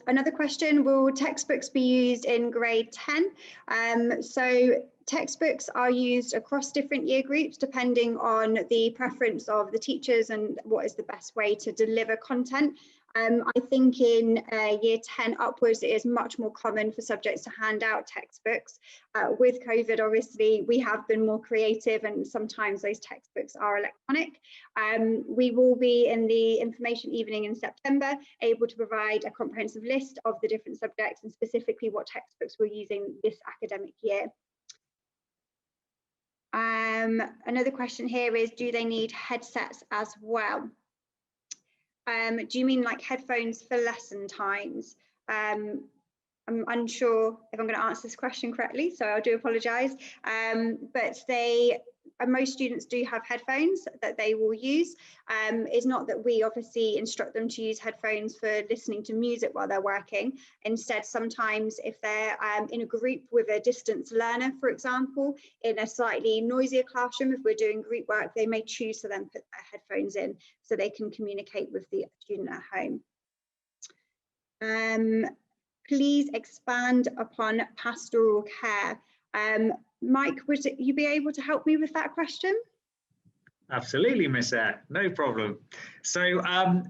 Another question, will textbooks be used in grade 10? So textbooks are used across different year groups depending on the preference of the teachers and what is the best way to deliver content. I think in Year 10 upwards, it is much more common for subjects to hand out textbooks. With COVID, obviously, we have been more creative and sometimes those textbooks are electronic. We will be in the information evening in September able to provide a comprehensive list of the different subjects and specifically what textbooks we're using this academic year. Another question here is, do they need headsets as well? Do you mean like headphones for lesson times? I'm unsure if I'm going to answer this question correctly, so I do apologise. But most students do have headphones that they will use. It's not that we obviously instruct them to use headphones for listening to music while they're working. Instead, sometimes if they're in a group with a distance learner, for example, in a slightly noisier classroom, if we're doing group work, they may choose to then put their headphones in so they can communicate with the student at home. Please expand upon pastoral care. Mike, would you be able to help me with that question? Absolutely, Miss Eyre, no problem. So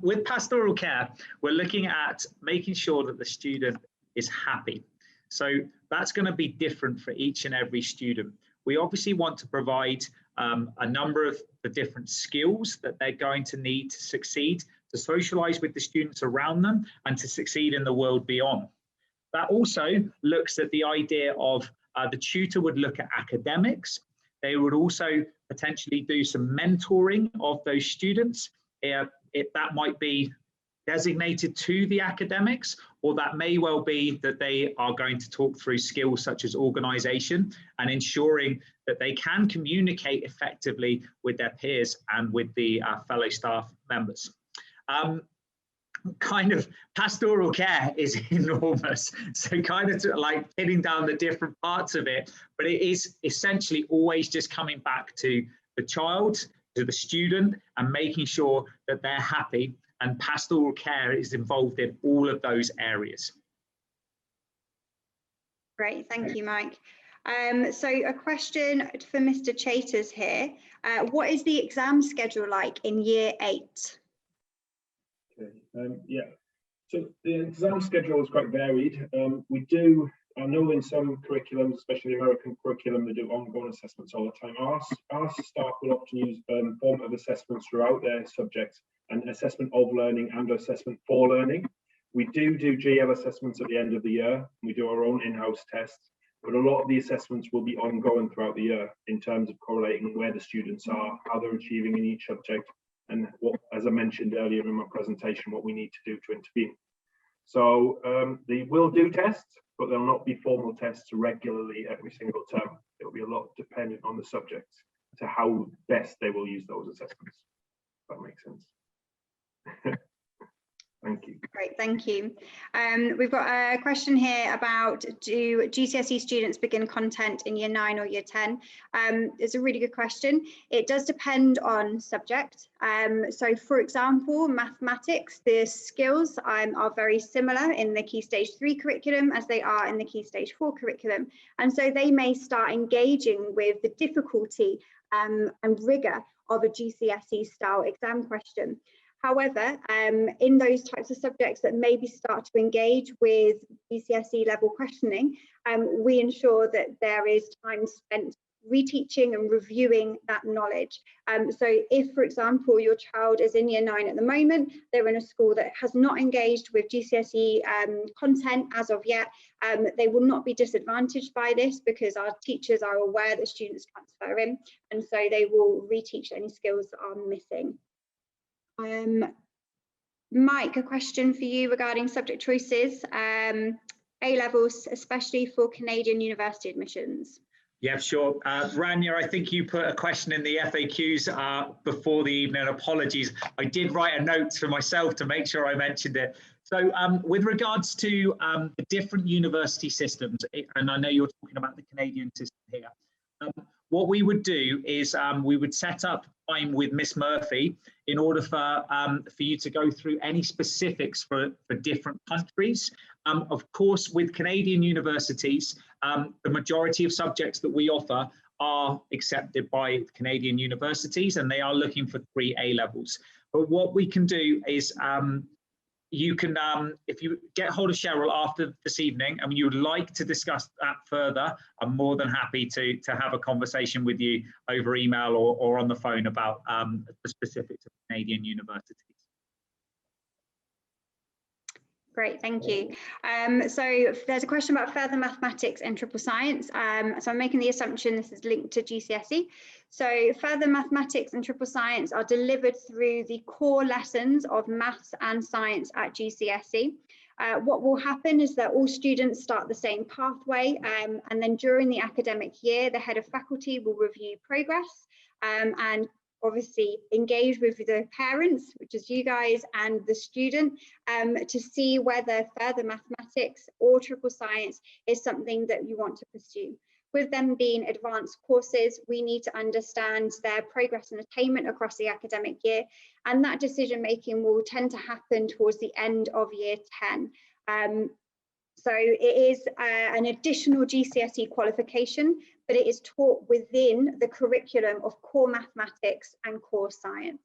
with pastoral care, we're looking at making sure that the student is happy. So that's going to be different for each and every student. We obviously want to provide a number of the different skills that they're going to need to succeed, to socialize with the students around them and to succeed in the world beyond. That also looks at the idea of the tutor would look at academics. They would also potentially do some mentoring of those students. That might be designated to the academics, or that may well be that they are going to talk through skills such as organisation and ensuring that they can communicate effectively with their peers and with the fellow staff members. Kind of pastoral care is enormous, so kind of like hitting down the different parts of it, but it is essentially always just coming back to the child, to the student, and making sure that they're happy, and pastoral care is involved in all of those areas. Great, thank you, Mike. So a question for Mr. Chaters here. What is the exam schedule like in Year 8? Yeah, so the exam schedule is quite varied. I know in some curriculums, especially the American curriculum, they do ongoing assessments all the time. Our staff will often use formative assessments throughout their subjects, and assessment of learning and assessment for learning. We do GL assessments at the end of the year. We do our own in-house tests, but a lot of the assessments will be ongoing throughout the year in terms of correlating where the students are, how they're achieving in each subject, and what, as I mentioned earlier in my presentation, what we need to do to intervene. So they will do tests, but they'll not be formal tests regularly every single term. It will be a lot dependent on the subject to how best they will use those assessments. If that makes sense. Thank you. Great, thank you. We've got a question here about, do GCSE students begin content in Year 9 or Year 10? It's a really good question. It does depend on subject. So for example, mathematics, the skills are very similar in the Key Stage 3 curriculum as they are in the Key Stage 4 curriculum. And so they may start engaging with the difficulty and rigour of a GCSE style exam question. However, in those types of subjects that maybe start to engage with GCSE level questioning, we ensure that there is time spent reteaching and reviewing that knowledge. So if, for example, your child is in year 9 at the moment, they're in a school that has not engaged with GCSE content as of yet, they will not be disadvantaged by this because our teachers are aware that students transfer in, and so they will reteach any skills that are missing. Mike, a question for you regarding subject choices, A-levels, especially for Canadian university admissions. Yeah, sure. Rania, I think you put a question in the FAQs before the evening. Apologies. I did write a note for myself to make sure I mentioned it. So with regards to the different university systems, and I know you're talking about the Canadian system here, what we would do is we would set up time with Miss Murphy in order for you to go through any specifics for different countries. Of course, with Canadian universities, the majority of subjects that we offer are accepted by Canadian universities, and they are looking for 3 A-levels. But what we can do is you can, if you get hold of Cheryl after this evening and you would like to discuss that further, I'm more than happy to have a conversation with you over email or on the phone about the specifics of Canadian universities. Great, thank you. So there's a question about further mathematics and triple science. So I'm making the assumption this is linked to GCSE. So further mathematics and triple science are delivered through the core lessons of maths and science at GCSE. What will happen is that all students start the same pathway, and then during the academic year, the head of faculty will review progress and obviously engage with the parents, which is you guys, and the student to see whether further mathematics or triple science is something that you want to pursue. With them being advanced courses, we need to understand their progress and attainment across the academic year, and that decision making will tend to happen towards the end of year 10. So it is an additional GCSE qualification, but it is taught within the curriculum of core mathematics and core science.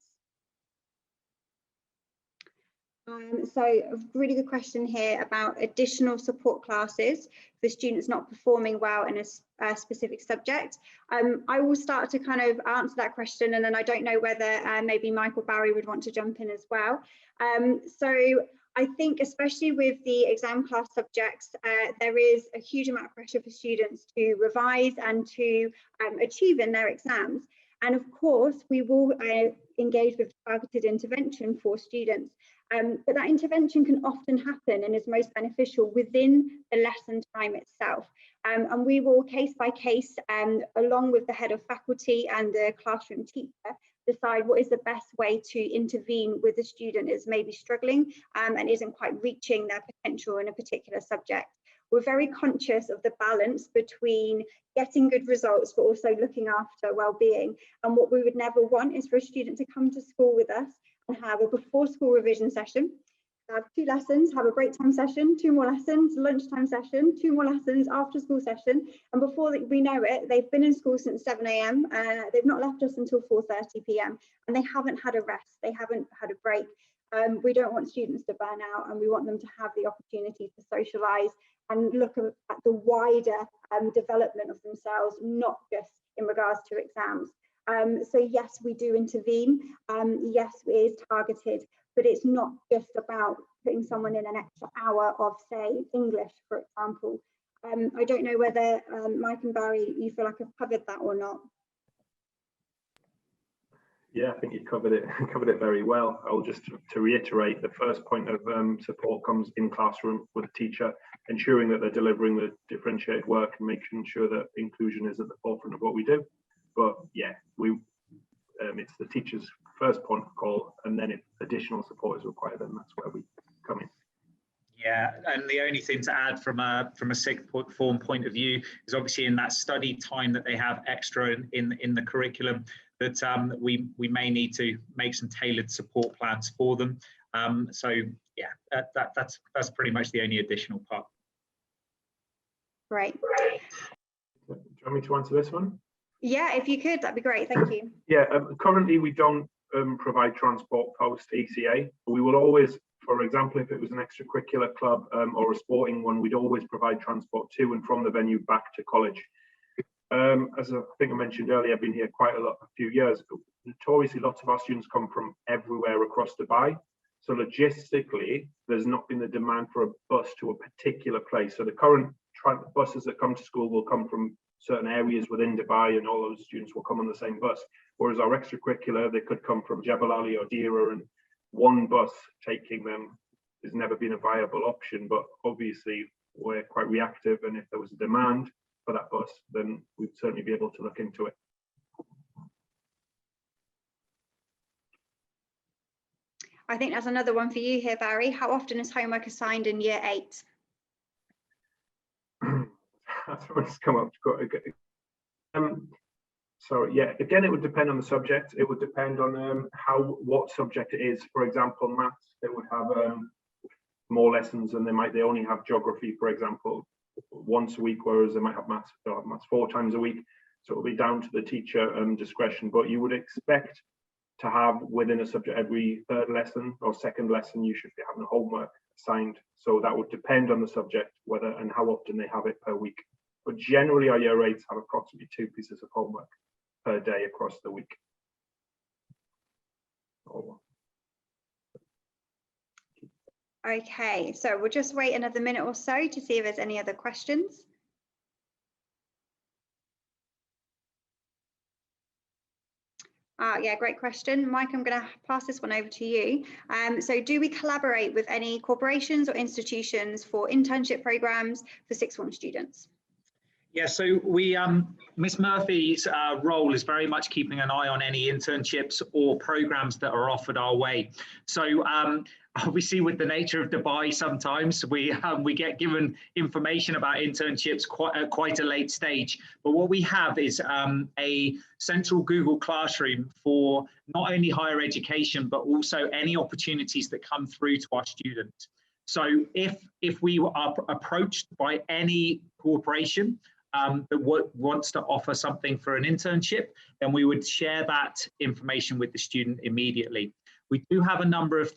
So a really good question here about additional support classes for students not performing well in a specific subject. I will start to kind of answer that question, and then I don't know whether maybe Michael Barry would want to jump in as well. So I think especially with the exam class subjects, there is a huge amount of pressure for students to revise and to achieve in their exams. And of course, we will engage with targeted intervention for students. But that intervention can often happen and is most beneficial within the lesson time itself. And we will case by case, along with the head of faculty and the classroom teacher, decide what is the best way to intervene with the student is maybe struggling and isn't quite reaching their potential in a particular subject. We're very conscious of the balance between getting good results, but also looking after well-being. And what we would never want is for a student to come to school with us and have a before school revision session, have 2 lessons, have a break time session, 2 more lessons, lunchtime session, 2 more lessons, after school session. And before we know it, they've been in school since 7 a.m. They've not left us until 4:30 p.m. and they haven't had a rest, they haven't had a break. We don't want students to burn out, and we want them to have the opportunity to socialise and look at the wider development of themselves, not just in regards to exams. So yes, we do intervene. Yes, it is targeted, but it's not just about putting someone in an extra hour of, say, English, for example. I don't know whether Mike and Barry, you feel like I've covered that or not. Yeah, I think you covered it very well. I'll just to reiterate, the first point of support comes in classroom with the teacher, ensuring that they're delivering the differentiated work and making sure that inclusion is at the forefront of what we do. But yeah, it's the teacher's first point of call, and then if additional support is required, then that's where we come in. Yeah, and the only thing to add from a sixth form point of view is obviously in that study time that they have extra in the curriculum, that we may need to make some tailored support plans for them. So yeah, that's pretty much the only additional part. Right. Do you want me to answer this one? Yeah, if you could, that'd be great. Thank you. Yeah, currently we don't provide transport post ECA. We will always, for example, if it was an extracurricular club or a sporting one, we'd always provide transport to and from the venue back to college. As I think I mentioned earlier, I've been here quite a few years. Notoriously, lots of our students come from everywhere across Dubai. So logistically, there's not been the demand for a bus to a particular place. So the current buses that come to school will come from certain areas within Dubai, and all those students will come on the same bus. Whereas our extracurricular, they could come from Jebel Ali or Deira, and one bus taking them has never been a viable option. But obviously, we're quite reactive, and if there was a demand for that bus, then we'd certainly be able to look into it. I think that's another one for you here, Barry. How often is homework assigned in year 8? That's what's come up. So yeah, again, it would depend on the subject. It would depend on what subject it is. For example, maths, they would have more lessons, and they only have geography, for example, once a week, whereas they might have maths 4 times a week. So it'll be down to the teacher discretion. But you would expect to have within a subject every 3rd lesson or 2nd lesson, you should be having homework assigned. So that would depend on the subject, whether and how often they have it per week. But generally, our year 8s have approximately 2 pieces of homework per day across the week. Okay, so we'll just wait another minute or so to see if there's any other questions. Yeah, great question. Mike, I'm going to pass this one over to you. So do we collaborate with any corporations or institutions for internship programs for 6th form students? Yeah, so we, Miss Murphy's role is very much keeping an eye on any internships or programs that are offered our way. So obviously, with the nature of Dubai, sometimes we get given information about internships at quite a late stage. But what we have is a central Google Classroom for not only higher education, but also any opportunities that come through to our students. So if we are approached by any corporation that wants to offer something for an internship, then we would share that information with the student immediately. We do have a number of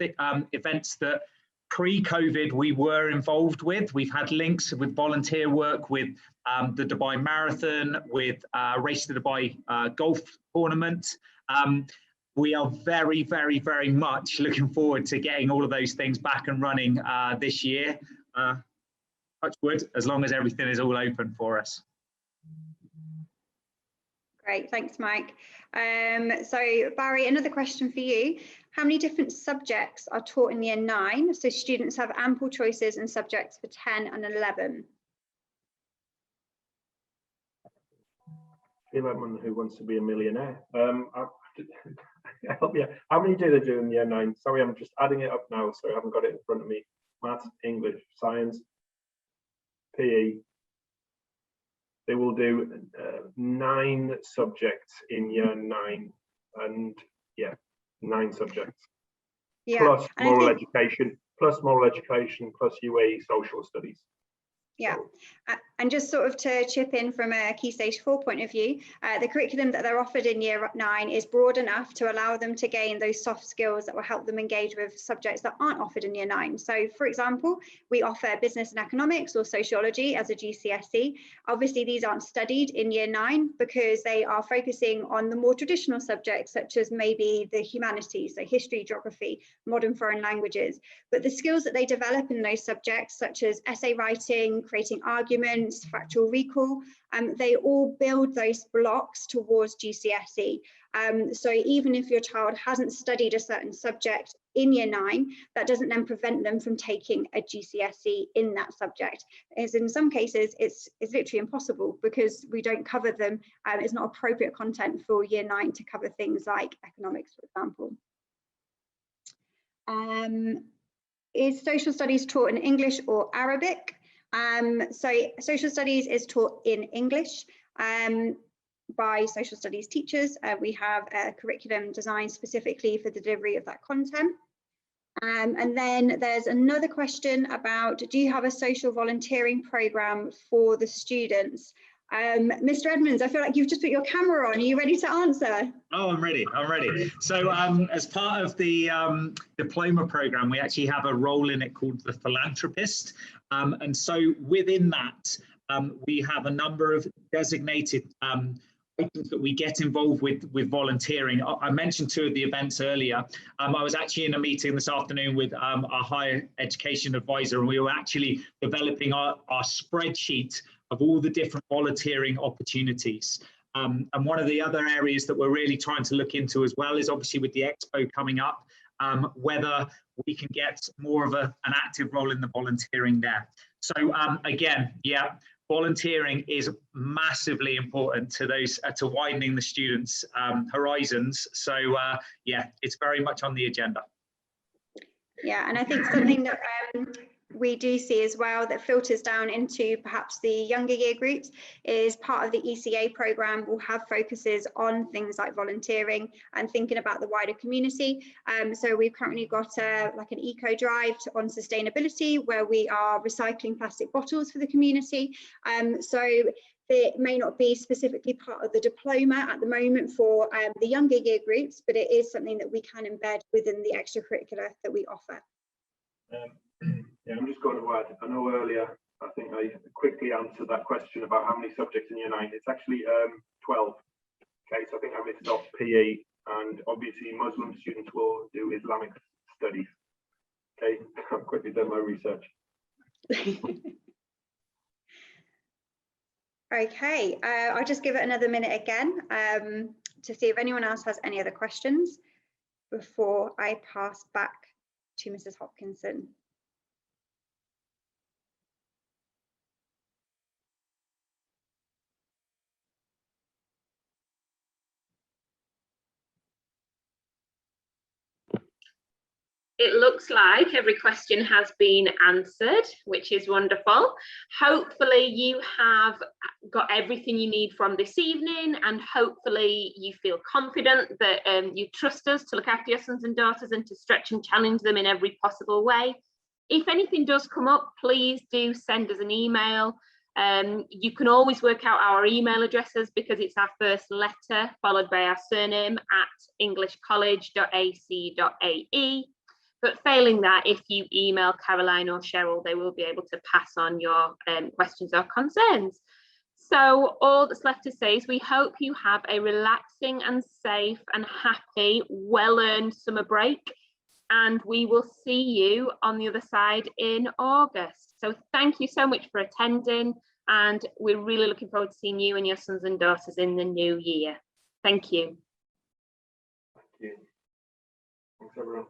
events that pre-COVID we were involved with. We've had links with volunteer work with the Dubai Marathon, with Race to Dubai golf tournament. We are very, very, very much looking forward to getting all of those things back and running this year. Touch wood, as long as everything is all open for us. Great, thanks, Mike. So Barry, another question for you. How many different subjects are taught in year 9? So students have ample choices in subjects for 10 and 11. I feel like one who wants to be a millionaire. Help me out. How many do they do in year 9? Sorry, I'm just adding it up now, so I haven't got it in front of me. Maths, English, science, PE. They will do 9 subjects in year 9, and yeah, 9 subjects. Yeah. Plus moral education, plus UAE social studies. Yeah, and just sort of to chip in from a Key Stage 4 point of view, the curriculum that they're offered in year 9 is broad enough to allow them to gain those soft skills that will help them engage with subjects that aren't offered in year 9. So for example, we offer business and economics or sociology as a GCSE. Obviously, these aren't studied in year 9 because they are focusing on the more traditional subjects, such as maybe the humanities, so history, geography, modern foreign languages. But the skills that they develop in those subjects, such as essay writing, creating arguments, factual recall, they all build those blocks towards GCSE. So even if your child hasn't studied a certain subject in year 9, that doesn't then prevent them from taking a GCSE in that subject. As in some cases, it's literally impossible because we don't cover them. It's not appropriate content for year 9 to cover things like economics, for example. Is social studies taught in English or Arabic? So social studies is taught in English by social studies teachers. We have a curriculum designed specifically for the delivery of that content. And then there's another question about, do you have a social volunteering program for the students? Mr. Edmonds, I feel like you've just put your camera on. Are you ready to answer? Oh, I'm ready. So as part of the diploma program, we actually have a role in it called the philanthropist. And so within that, we have a number of designated items that we get involved with volunteering. I mentioned 2 of the events earlier. I was actually in a meeting this afternoon with our higher education advisor, and we were actually developing our spreadsheet of all the different volunteering opportunities. And one of the other areas that we're really trying to look into as well is obviously with the expo coming up, whether we can get more of an active role in the volunteering there. So again, yeah, volunteering is massively important to those to widening the students' horizons. So yeah, it's very much on the agenda. Yeah, and I think something that we do see as well that filters down into perhaps the younger year groups is part of the ECA program will have focuses on things like volunteering and thinking about the wider community. So we've currently got like an eco drive on sustainability where we are recycling plastic bottles for the community. So it may not be specifically part of the diploma at the moment for the younger year groups, but it is something that we can embed within the extracurricular that we offer. Yeah, I'm just going to add, I know earlier, I think I quickly answered that question about how many subjects in year 9. It's actually 12. Okay, so I think I missed off PE, and obviously Muslim students will do Islamic studies. Okay, I've quickly done my research. Okay, I'll just give it another minute again to see if anyone else has any other questions before I pass back to Mrs. Hopkinson. It looks like every question has been answered, which is wonderful. Hopefully you have got everything you need from this evening, and hopefully you feel confident that you trust us to look after your sons and daughters and to stretch and challenge them in every possible way. If anything does come up, please do send us an email. You can always work out our email addresses because it's our first letter followed by our surname at englishcollege.ac.ae. But failing that, if you email Caroline or Cheryl, they will be able to pass on your questions or concerns. So all that's left to say is we hope you have a relaxing and safe and happy, well-earned summer break. And we will see you on the other side in August. So thank you so much for attending. And we're really looking forward to seeing you and your sons and daughters in the new year. Thank you. Thank you. Thanks, everyone.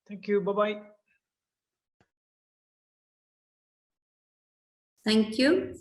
Thank you. Bye-bye. Thank you.